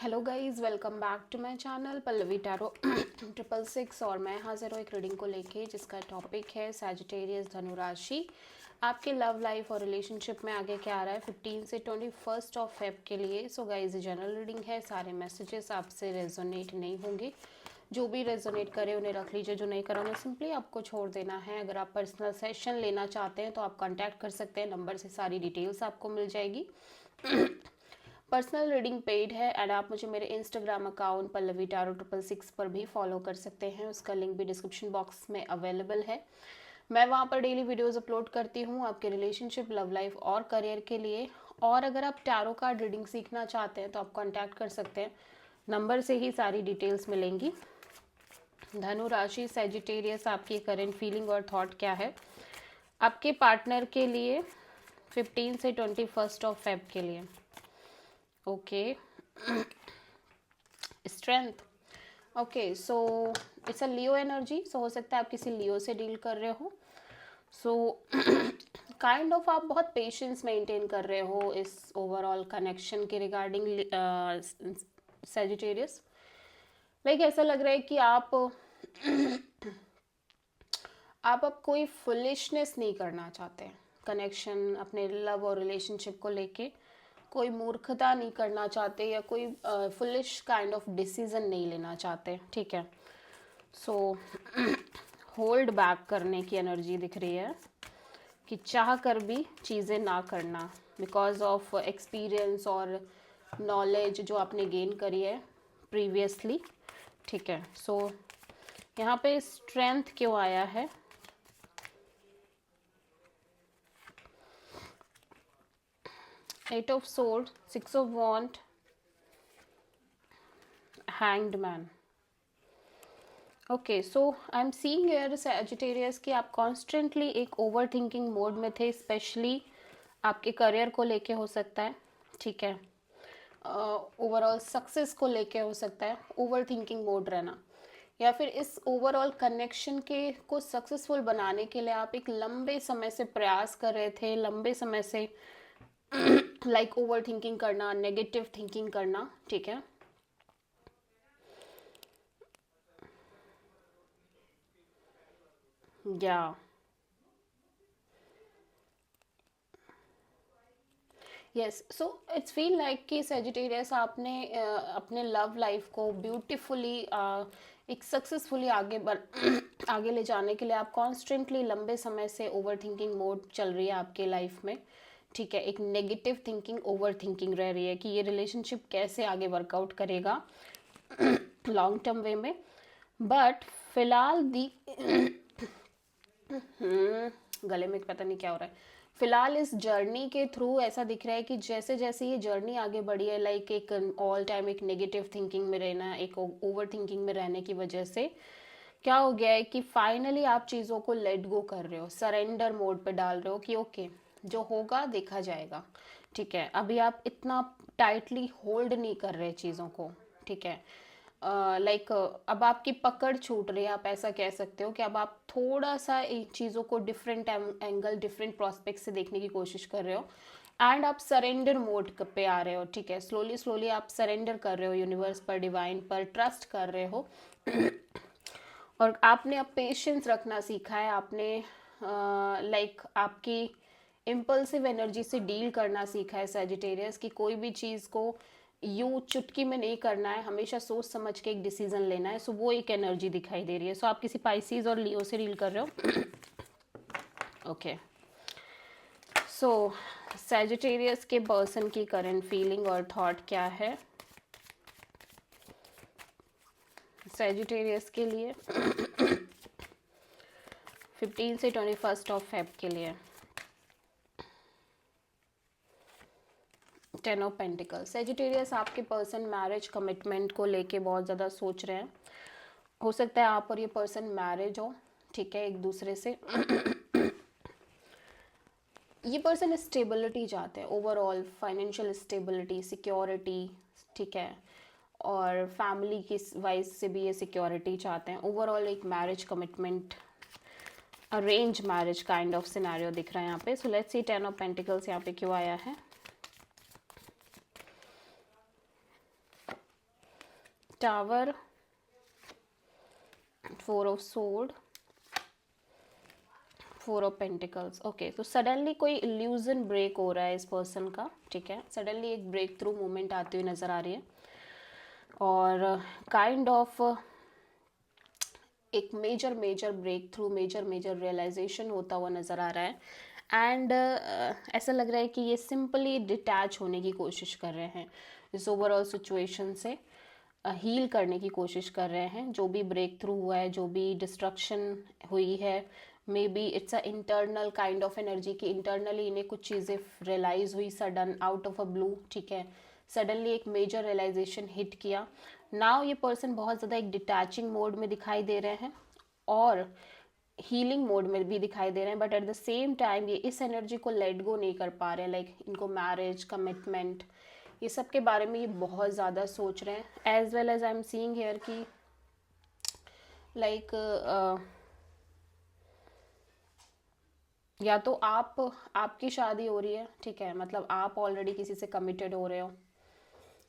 Hello guys, welcome back to my channel Pallavi tarot 666। और मैं हाजिर हूँ एक रीडिंग को लेके जिसका टॉपिक है सैजिटेरियस धनु राशि। आपके लव लाइफ और रिलेशनशिप में आगे क्या आ रहा है 15 से 21 ऑफ फेब के लिए। सो गाइस, जनरल रीडिंग है, सारे मैसेजेस आपसे रेजोनेट नहीं होंगे। जो भी रेजोनेट करे उन्हें रख लीजिए, जो नहीं करा उन्हें सिंपली आपको छोड़ देना है। अगर आप पर्सनल सेशन लेना चाहते हैं तो आप कॉन्टैक्ट कर सकते हैं, नंबर से सारी डिटेल्स आपको मिल जाएगी। पर्सनल रीडिंग पेड है एंड आप मुझे मेरे इंस्टाग्राम अकाउंट पल्लवी टैरो 666 पर भी फॉलो कर सकते हैं। उसका लिंक भी डिस्क्रिप्शन बॉक्स में अवेलेबल है। मैं वहाँ पर डेली वीडियोस अपलोड करती हूँ आपके रिलेशनशिप, लव लाइफ और करियर के लिए। और अगर आप टैरो कार्ड रीडिंग सीखना चाहते हैं तो आप कॉन्टैक्ट कर सकते हैं, नंबर से ही सारी डिटेल्स मिलेंगी। धनु राशि सैजिटेरियस, आपकी करंट फीलिंग और थॉट क्या है आपके पार्टनर के लिए 15 से 21 ऑफ फेब के लिए। Okay, strength. Okay, so it's a Leo energy. So हो सकता है आप किसी लियो से डील कर रहे हो। सो काइंड ऑफ आप बहुत पेशेंस मेंटेन कर रहे हो इस ओवरऑल कनेक्शन के रिगार्डिंग सैजिटेरियस। लाइक ऐसा लग रहा है कि आप अब कोई फुलिशनेस नहीं करना चाहते कनेक्शन, अपने लव और रिलेशनशिप को लेके कोई मूर्खता नहीं करना चाहते या कोई फुलिश काइंड ऑफ डिसीजन नहीं लेना चाहते। ठीक है, सो होल्ड बैक करने की एनर्जी दिख रही है कि चाह कर भी चीज़ें ना करना बिकॉज ऑफ एक्सपीरियंस और नॉलेज जो आपने गेन करी है प्रीवियसली। ठीक है, सो यहाँ पे स्ट्रेंथ क्यों आया है? Eight of sword, 6 of wand, hanged man. Okay, so I am seeing here Sagittarius कि आप कॉन्स्टेंटली एक ओवर थिंकिंग मोड में थे, स्पेशली आपके करियर को लेके हो सकता है। ठीक है, ओवरऑल सक्सेस को लेके हो सकता है ओवर थिंकिंग मोड रहना, या फिर इस ओवरऑल कनेक्शन के को सक्सेसफुल बनाने के लिए आप एक लंबे समय से प्रयास कर रहे थे, लंबे समय से लाइक ओवर थिंकिंग करना, नेगेटिव थिंकिंग करना। ठीक है, या yes, so it's feel like कि सेजिटेरियस आपने अपने लव लाइफ को ब्यूटीफुली एक सक्सेसफुली आगे ले जाने के लिए आप कॉन्स्टेंटली लंबे समय से ओवर थिंकिंग मोड चल रही है आपके लाइफ में। ठीक है, एक नेगेटिव थिंकिंग, ओवर थिंकिंग रह रही है कि ये रिलेशनशिप कैसे आगे वर्कआउट करेगा लॉन्ग टर्म वे में। बट फिलहाल दी गले में पता नहीं क्या हो रहा है। फिलहाल इस जर्नी के थ्रू ऐसा दिख रहा है कि जैसे जैसे ये जर्नी आगे बढ़ी है, लाइक एक ऑल टाइम एक नेगेटिव थिंकिंग में रहना, एक ओवर थिंकिंग में रहने की वजह से क्या हो गया है कि फाइनली आप चीज़ों को लेट गो कर रहे हो, सरेंडर मोड पे डाल रहे हो कि ओके जो होगा देखा जाएगा। ठीक है, अभी आप इतना टाइटली होल्ड नहीं कर रहे चीज़ों को। ठीक है, लाइक अब आपकी पकड़ छूट रही है, आप ऐसा कह सकते हो कि अब आप थोड़ा सा चीज़ों को डिफरेंट एंगल, डिफरेंट प्रोस्पेक्ट से देखने की कोशिश कर रहे हो एंड आप सरेंडर मोड पे आ रहे हो। ठीक है, स्लोली स्लोली आप सरेंडर कर रहे हो, यूनिवर्स पर, डिवाइन पर ट्रस्ट कर रहे हो और आपने अब पेशेंस रखना सीखा है। आपने लाइक आपकी इम्पल्सिव एनर्जी से डील करना सीखा है सैजिटेरियस, कि कोई भी चीज़ को यूं चुटकी में नहीं करना है, हमेशा सोच समझ के एक डिसीजन लेना है। सो वो एक एनर्जी दिखाई दे रही है। सो आप किसी पाइसीज और लियो से डील कर रहे हो। ओके, सो सैजिटेरियस के पर्सन की करंट फीलिंग और थॉट क्या है सैजिटेरियस के लिए 15 से 21 ऑफ फेब के लिए? 10 ऑफ पेंटिकल। सैजिटेरियस, आपके पर्सन मैरिज कमिटमेंट को लेके बहुत ज़्यादा सोच रहे हैं। हो सकता है आप और ये पर्सन मैरिज हो। ठीक है, एक दूसरे से ये पर्सन स्टेबिलिटी चाहते हैं, ओवरऑल फाइनेंशियल स्टेबिलिटी, सिक्योरिटी। ठीक है, और फैमिली की वाइज से भी ये सिक्योरिटी चाहते हैं। ओवरऑल एक marriage commitment, arrange marriage kind of scenario दिख रहा है यहाँ पे। सो लेट्स सी 10 ऑफ पेंटिकल्स यहाँ पे क्यों आया है। Tower, 4 of sword, 4 of pentacles. Okay, तो सडनली कोई इल्यूजन ब्रेक हो रहा है इस पर्सन का, ठीक है। सडनली एक ब्रेक थ्रू मूवमेंट आती हुई नज़र आ रही है और काइंड ऑफ एक major breakthrough, major realisation होता हुआ नज़र आ रहा है। एंड ऐसा लग रहा है कि ये सिंपली डिटैच होने की कोशिश कर रहे हैं इस ओवरऑल सिचुएशन से, हील करने की कोशिश कर रहे हैं। जो भी ब्रेक थ्रू हुआ है, जो भी डिस्ट्रक्शन हुई है, may be it's a internal kind of energy कि इंटरनली इन्हें कुछ चीज़ें रियलाइज़ हुई sudden, out of a blue, ठीक है। सडनली एक मेजर रियलाइजेशन हिट किया। नाउ ये पर्सन बहुत ज़्यादा एक डिटैचिंग मोड में दिखाई दे रहे हैं और हीलिंग मोड में भी दिखाई दे रहे हैं, but at the same time ये इस एनर्जी को लेट गो नहीं कर पा रहे हैं। लाइक इनको मैरिज, कमिटमेंट, ये सब के बारे में ये बहुत ज़्यादा सोच रहे हैं। As well as I am seeing here कि लाइक या तो आपकी शादी हो रही है, ठीक है, मतलब आप ऑलरेडी किसी से कमिटेड हो रहे हो,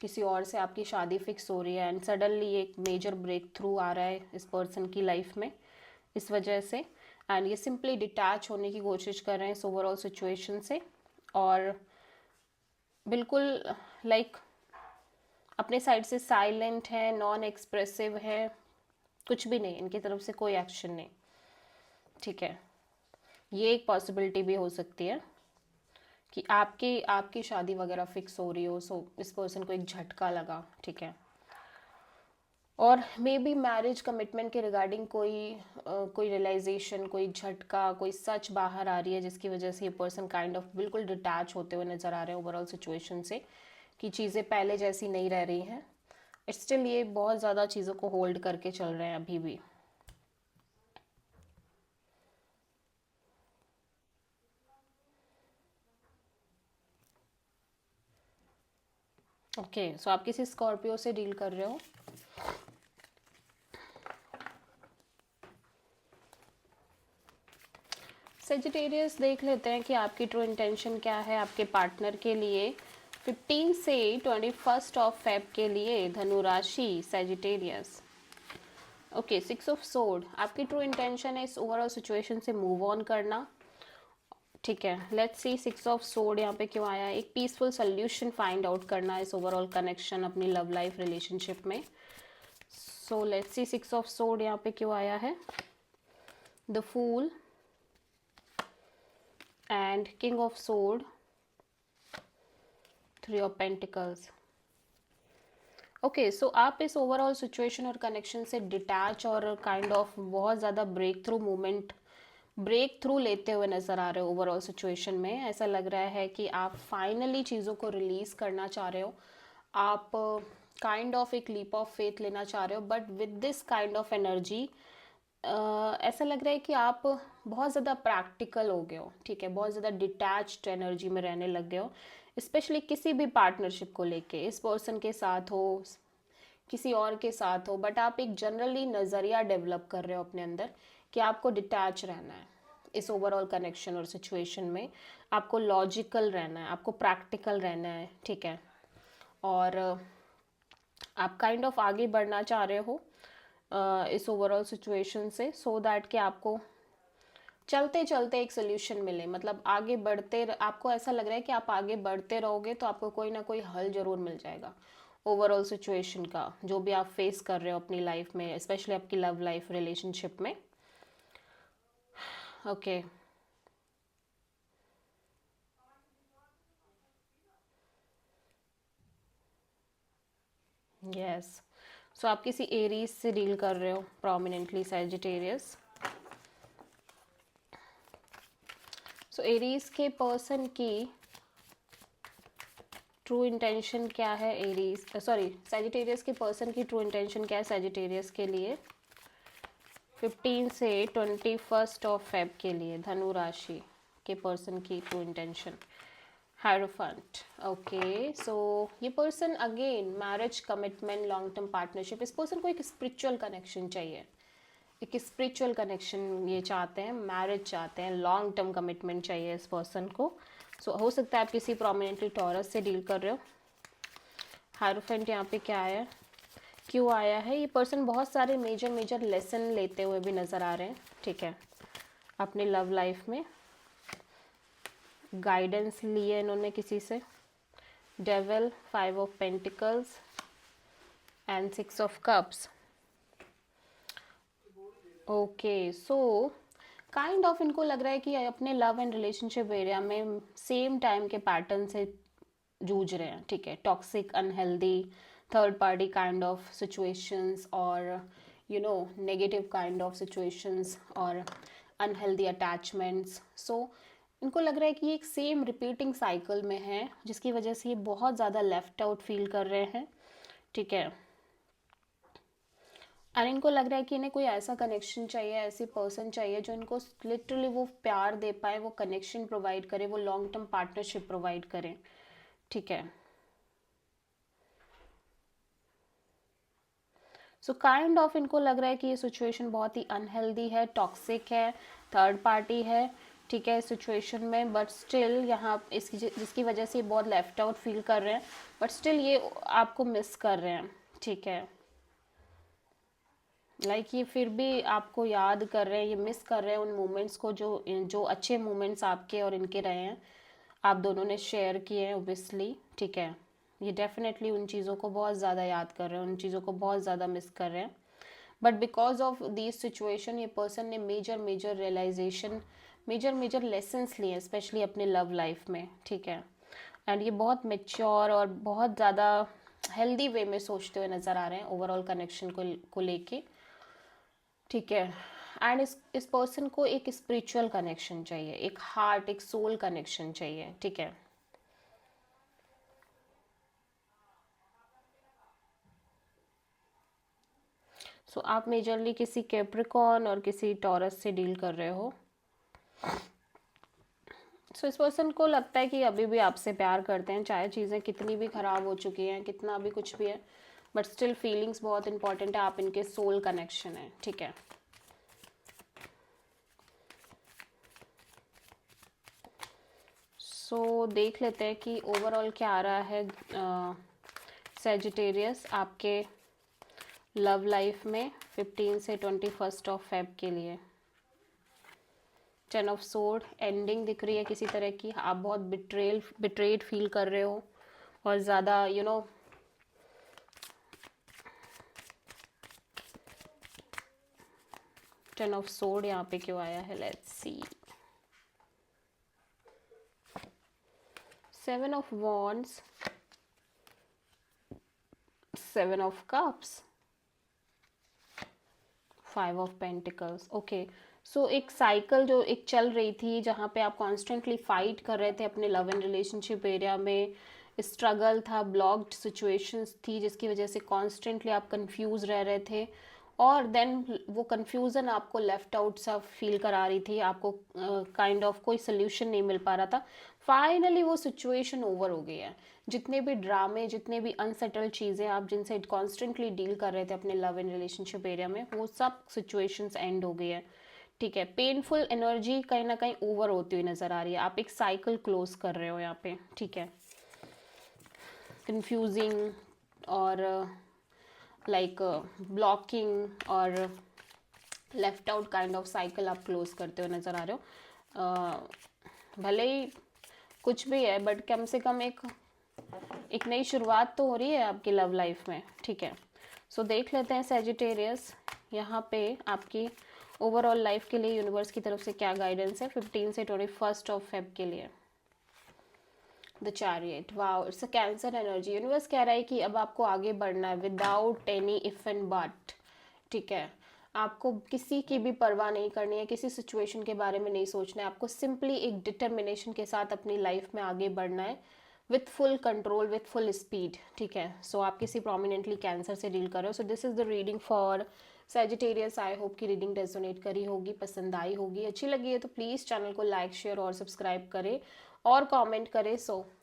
किसी और से आपकी शादी फिक्स हो रही है एंड सडनली एक मेजर ब्रेक थ्रू आ रहा है इस पर्सन की लाइफ में इस वजह से। एंड ये सिंपली डिटैच होने की कोशिश कर रहे हैं इस ओवरऑल सिचुएशन से और बिल्कुल लाइक अपने साइड से साइलेंट है, नॉन एक्सप्रेसिव है, कुछ भी नहीं, इनकी तरफ से कोई एक्शन नहीं, ठीक है। ये एक पॉसिबिलिटी भी हो सकती है कि आपकी शादी वगैरह फिक्स हो रही हो, सो इस पर्सन को एक झटका लगा, ठीक है। और मे बी मैरिज कमिटमेंट के रिगार्डिंग कोई रियलाइजेशन, कोई झटका, कोई सच बाहर आ रही है जिसकी वजह से ये पर्सन काइंड ऑफ बिल्कुल डिटैच होते हुए नज़र आ रहे हैं ओवरऑल सिचुएशन से कि चीज़ें पहले जैसी नहीं रह रही हैं। स्टिल ये बहुत ज़्यादा चीज़ों को होल्ड करके चल रहे हैं अभी भी। ओके, सो आप किसी स्कॉर्पियो से डील कर रहे हो। सेजिटेरियस, देख लेते हैं कि आपकी ट्रू इंटेंशन क्या है आपके पार्टनर के लिए 15 से 21 ऑफ फेब के लिए। धनु राशि, सेजिटेरियस। ओके, 6 ऑफ सोर्ड, आपकी ट्रू इंटेंशन है इस ओवरऑल सिचुएशन से मूव ऑन करना, ठीक है। लेट्स सी 6 ऑफ सोर्ड यहाँ पे क्यों आया है। एक पीसफुल सोल्यूशन फाइंड आउट करना है इस ओवरऑल कनेक्शन, अपनी लव लाइफ रिलेशनशिप में। So let's see 6 of sword यहाँ पे क्यों आया है। The fool and king of sword, 3 of pentacles. Okay, so आप इस ओवरऑल सिचुएशन और कनेक्शन से डिटैच और काइंड ऑफ बहुत ज़्यादा ब्रेक थ्रू लेते हुए नज़र आ रहे हो ओवरऑल सिचुएशन में। ऐसा लग रहा है कि आप फाइनली चीज़ों को रिलीज़ करना चाह रहे हो, आप काइंड ऑफ एक लीप ऑफ फेथ लेना चाह रहे हो, but with this kind of energy ऐसा लग रहा है कि आप बहुत ज़्यादा प्रैक्टिकल हो गए हो, ठीक है। बहुत ज़्यादा डिटैच्ड एनर्जी में रहने लग गए हो, स्पेशली किसी भी पार्टनरशिप को लेके, इस पर्सन के साथ हो, किसी और के साथ हो, बट आप एक जनरली नज़रिया डेवलप कर रहे हो अपने अंदर कि आपको डिटैच रहना है इस ओवरऑल कनेक्शन और सिचुएशन में। आपको लॉजिकल रहना है, आपको प्रैक्टिकल रहना है, ठीक है। और आप काइंड ऑफ आगे बढ़ना चाह रहे हो इस ओवरऑल सिचुएशन से, सो दैट कि आपको चलते चलते एक सोल्यूशन मिले। मतलब आगे बढ़ते, आपको ऐसा लग रहा है कि आप आगे बढ़ते रहोगे तो आपको कोई ना कोई हल जरूर मिल जाएगा ओवरऑल सिचुएशन का, जो भी आप फेस कर रहे हो अपनी लाइफ में, स्पेशली आपकी लव लाइफ रिलेशनशिप में। ओके, यस, सो आप किसी एरीज से डील कर रहे हो, प्रोमिनेंटली सैजिटेरियस। सो एरीज के पर्सन की ट्रू इंटेंशन क्या है, एरीज सॉरी सैजिटेरियस के पर्सन की ट्रू इंटेंशन क्या है सैजिटेरियस के लिए 15 से 21 ऑफ फेब के लिए। धनु राशि के पर्सन की ट्रू इंटेंशन, हायरोफेंट। ओके, सो ये person again marriage, commitment, long term partnership, इस पर्सन को एक स्पिरिचुअल कनेक्शन चाहिए, एक स्पिरिचुअल कनेक्शन ये चाहते हैं, मैरिज चाहते हैं, लॉन्ग टर्म कमिटमेंट चाहिए इस पर्सन को। सो हो सकता है आप किसी प्रोमिनेंटली टॉरस से डील कर रहे हो। हायरोफेंट यहाँ पे क्या है, क्यों आया है? ये पर्सन बहुत सारे मेजर मेजर लेसन लेते हुए भी नज़र आ रहे हैं, ठीक है, अपनी लव लाइफ में गाइडेंस लिए इन्होंने किसी से। Devil, 5 of pentacles and 6 of cups. Okay, so kind of इनको लग रहा है कि अपने लव एंड रिलेशनशिप एरिया में सेम टाइम के पैटर्न से जूझ रहे हैं, ठीक है, toxic, unhealthy, third party kind of situations और नेगेटिव काइंड ऑफ सिचुएशंस और अनहेल्दी अटैचमेंट्स। सो इनको लग रहा है कि ये एक सेम रिपीटिंग साइकिल में है, जिसकी वजह से ये बहुत ज़्यादा लेफ्ट आउट फील कर रहे हैं, ठीक है। और इनको लग रहा है कि इन्हें कोई ऐसा कनेक्शन चाहिए, ऐसी पर्सन चाहिए जो इनको लिटरली वो प्यार दे पाए, वो कनेक्शन प्रोवाइड करे, वो लॉन्ग टर्म पार्टनरशिप प्रोवाइड करे, ठीक है। सो काइंड ऑफ इनको लग रहा है कि ये सिचुएशन बहुत ही अनहेल्दी है, टॉक्सिक है, थर्ड पार्टी है, ठीक है, सिचुएशन में, बट स्टिल यहाँ इसकी जिसकी वजह से ये बहुत लेफ्ट आउट फील कर रहे हैं, बट स्टिल ये आपको मिस कर रहे हैं, ठीक है। ये फिर भी आपको याद कर रहे हैं, ये मिस कर रहे हैं उन मोमेंट्स को जो जो अच्छे मोमेंट्स आपके और इनके रहे हैं, आप दोनों ने शेयर किए हैं ओबियसली, ठीक है। ये डेफिनेटली उन चीज़ों को बहुत ज़्यादा याद कर रहे हैं, उन चीज़ों को बहुत ज़्यादा मिस कर रहे हैं, but because of this situation ये पर्सन ने major major realisation, major major lessons लिए, स्पेशली अपने लव लाइफ में, ठीक है। एंड ये बहुत मेच्योर और बहुत ज़्यादा हेल्दी वे में सोचते हुए नज़र आ रहे हैं ओवरऑल कनेक्शन को लेके, ठीक है। एंड इस पर्सन को एक स्पिरिचुअल कनेक्शन चाहिए, एक हार्ट, एक सोल कनेक्शन चाहिए, ठीक है। सो आप मेजरली किसी कैप्रिकॉर्न और किसी टॉरस से डील कर रहे हो। सो इस पर्सन को लगता है कि अभी भी आपसे प्यार करते हैं, चाहे चीज़ें कितनी भी ख़राब हो चुकी हैं, कितना भी कुछ भी है, बट स्टिल फीलिंग्स बहुत इंपॉर्टेंट है, आप इनके सोल कनेक्शन है, ठीक है। सो देख लेते हैं कि ओवरऑल क्या आ रहा है सैजिटेरियस आपके लव लाइफ में 15 से 21 ऑफ फेब के लिए। 10 ऑफ सोर्ड, एंडिंग दिख रही है किसी तरह की, आप बहुत बिट्रेड फील कर रहे हो और ज़्यादा 10 ऑफ सोर्ड यहाँ पे क्यों आया है, let's see. 7 of wands, 7 of cups, 5 of pentacles. Okay, so एक साइकिल जो एक चल रही थी, जहाँ पे आप कॉन्स्टेंटली फाइट कर रहे थे अपने लव एंड रिलेशनशिप एरिया में, स्ट्रगल था, ब्लॉक्ड सिचुएशंस थी, जिसकी वजह से कॉन्स्टेंटली आप कंफ्यूज रह रहे थे, और देन वो कंफ्यूजन आपको लेफ्ट आउट सा फील करा रही थी, आपको काइंड ऑफ कोई सोल्यूशन नहीं मिल पा रहा था। फाइनली वो सिचुएशन ओवर हो गई है, जितने भी ड्रामे, जितने भी अनसेटल्ड चीज़ें आप जिनसे कॉन्स्टेंटली डील कर रहे थे अपने लव एंड रिलेशनशिप एरिया में, वो सब सिचुएशंस एंड हो गई है, ठीक है। पेनफुल एनर्जी कहीं ना कहीं ओवर होती हुई नज़र आ रही है, आप एक साइकिल क्लोज कर रहे हो यहाँ पे, ठीक है। कंफ्यूजिंग और ब्लॉकिंग और left out kind of cycle आप क्लोज करते हुए नज़र आ रहे हो। भले ही कुछ भी है, बट कम से कम एक नई शुरुआत तो हो रही है आपकी लव लाइफ में, ठीक है। सो देख लेते हैं सैजिटेरियस यहाँ पे आपकी ओवरऑल लाइफ के लिए यूनिवर्स की तरफ से क्या गाइडेंस है 15 से 21 ऑफ फेब के लिए। The chariot, wow, it's a cancer energy. Universe कह रहा है कि अब आपको आगे बढ़ना है without any if and but, ठीक है। आपको किसी की भी परवाह नहीं करनी है, किसी सिचुएशन के बारे में नहीं सोचना है, आपको सिंपली एक डिटर्मिनेशन के साथ अपनी लाइफ में आगे बढ़ना है with full control, with full speed, ठीक है। सो आप किसी प्रोमिनेंटली कैंसर से डील कर रहे हो। So this is the reading for Sagittarius. I hope की रीडिंग रेजोनेट करी होगी, पसंद आई होगी, अच्छी लगी है तो प्लीज़ चैनल को लाइक, शेयर और सब्सक्राइब करें और कमेंट करें। सो